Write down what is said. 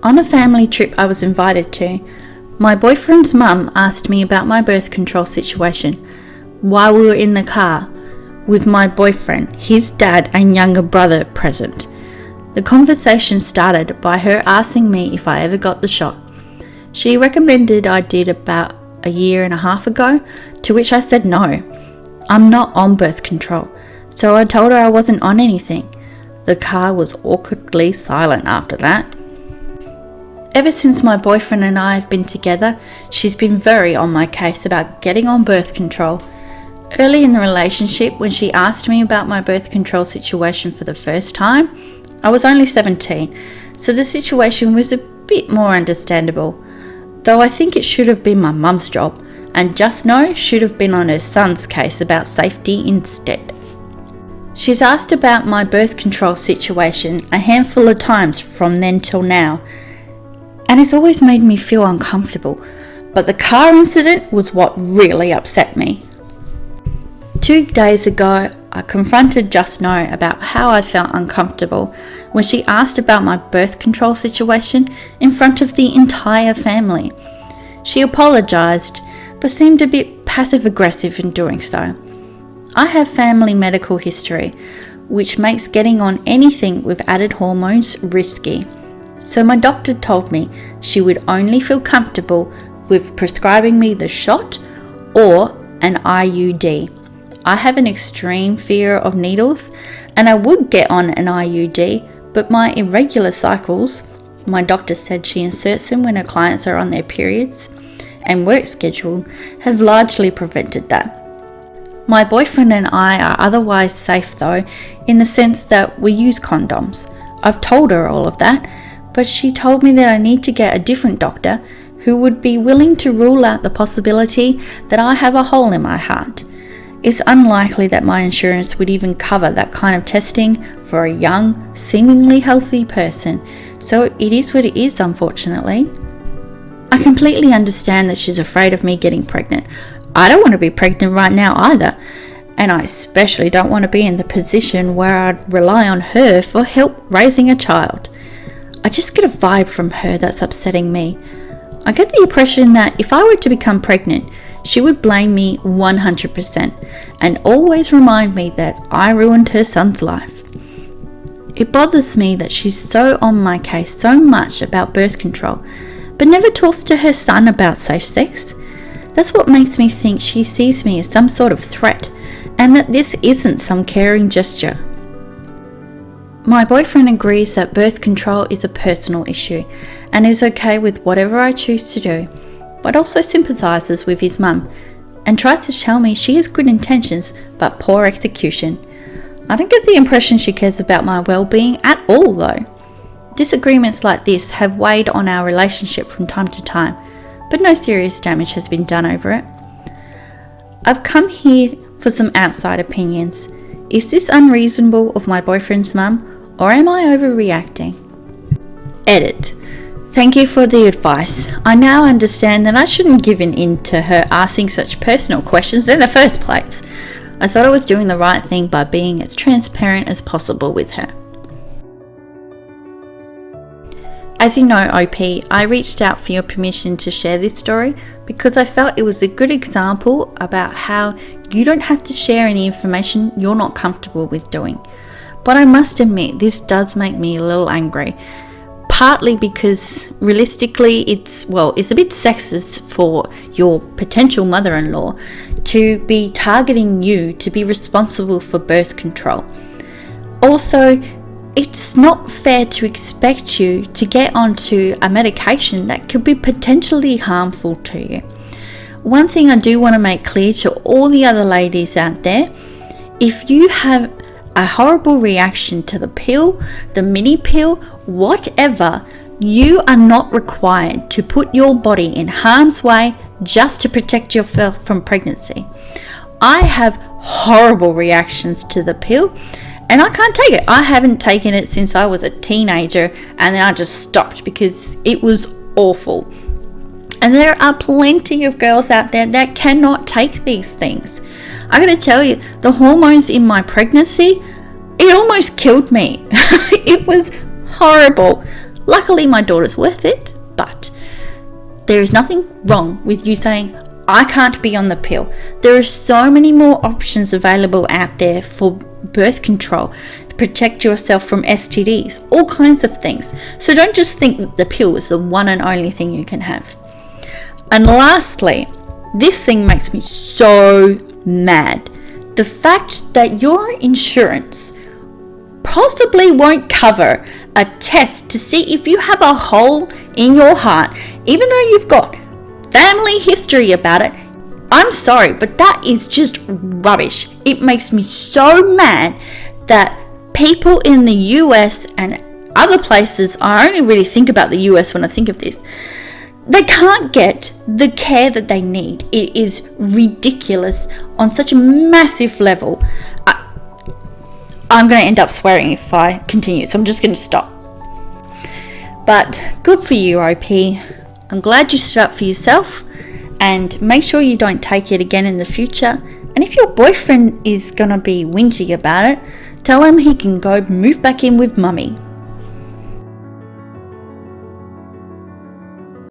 On a family trip I was invited to, my boyfriend's mum asked me about my birth control situation while we were in the car with my boyfriend, his dad and younger brother present. The conversation started by her asking me if I ever got the shot. She recommended I did about a year and a half ago, to which I said no. I'm not on birth control, so I told her I wasn't on anything. The car was awkwardly silent after that. Ever since my boyfriend and I have been together, she's been very on my case about getting on birth control. Early in the relationship, when she asked me about my birth control situation for the first time, I was only 17, so the situation was a bit more understandable, though I think it should have been my mum's job, and Just Know should have been on her son's case about safety instead. She's asked about my birth control situation a handful of times from then till now, and it's always made me feel uncomfortable, but the car incident was what really upset me. 2 days ago, I confronted Just Know about how I felt uncomfortable when she asked about my birth control situation in front of the entire family. She apologised, but seemed a bit passive-aggressive in doing so. I have family medical history, which makes getting on anything with added hormones risky. So my doctor told me she would only feel comfortable with prescribing me the shot or an IUD. I have an extreme fear of needles, and I would get on an IUD, but my irregular cycles, my doctor said she inserts them when her clients are on their periods, and work schedule have largely prevented that. My boyfriend and I are otherwise safe though, in the sense that we use condoms. I've told her all of that, but she told me that I need to get a different doctor who would be willing to rule out the possibility that I have a hole in my heart. It's unlikely that my insurance would even cover that kind of testing for a young, seemingly healthy person, so it is what it is, unfortunately. I completely understand that she's afraid of me getting pregnant. I don't want to be pregnant right now either, and I especially don't want to be in the position where I'd rely on her for help raising a child. I just get a vibe from her that's upsetting me. I get the impression that if I were to become pregnant, she would blame me 100% and always remind me that I ruined her son's life. It bothers me that she's so on my case so much about birth control, but never talks to her son about safe sex. That's what makes me think she sees me as some sort of threat, and that this isn't some caring gesture. My boyfriend agrees that birth control is a personal issue and is okay with whatever I choose to do, but also sympathises with his mum and tries to tell me she has good intentions but poor execution. I don't get the impression she cares about my well-being at all though. Disagreements like this have weighed on our relationship from time to time, but no serious damage has been done over it. I've come here for some outside opinions. Is this unreasonable of my boyfriend's mum, or am I overreacting? Edit. Thank you for the advice. I now understand that I shouldn't give in to her asking such personal questions in the first place. I thought I was doing the right thing by being as transparent as possible with her. As you know, OP, I reached out for your permission to share this story because I felt it was a good example about how you don't have to share any information you're not comfortable with doing. But I must admit, this does make me a little angry. Partly because realistically it's a bit sexist for your potential mother-in-law to be targeting you to be responsible for birth control. Also, it's not fair to expect you to get onto a medication that could be potentially harmful to you. One thing I do want to make clear to all the other ladies out there, if you have a horrible reaction to the pill, the mini pill, whatever, you are not required to put your body in harm's way just to protect yourself from pregnancy. I have horrible reactions to the pill and I can't take it. I haven't taken it since I was a teenager, and then I just stopped because it was awful. And there are plenty of girls out there that cannot take these things. I gotta tell you, the hormones in my pregnancy, it almost killed me. It was horrible. Luckily, my daughter's worth it, but there is nothing wrong with you saying, I can't be on the pill. There are so many more options available out there for birth control to protect yourself from STDs, all kinds of things. So don't just think that the pill is the one and only thing you can have. And lastly, this thing makes me so mad. The fact that your insurance possibly won't cover a test to see if you have a hole in your heart, even though you've got family history about it. I'm sorry, but that is just rubbish. It makes me so mad that people in the US and other places, I only really think about the US when I think of this, they can't get the care that they need. It is ridiculous on such a massive level. I'm going to end up swearing if I continue, so I'm just going to stop. But good for you, OP. I'm glad you stood up for yourself, and make sure you don't take it again in the future. And if your boyfriend is going to be whingy about it, tell him he can go move back in with mummy.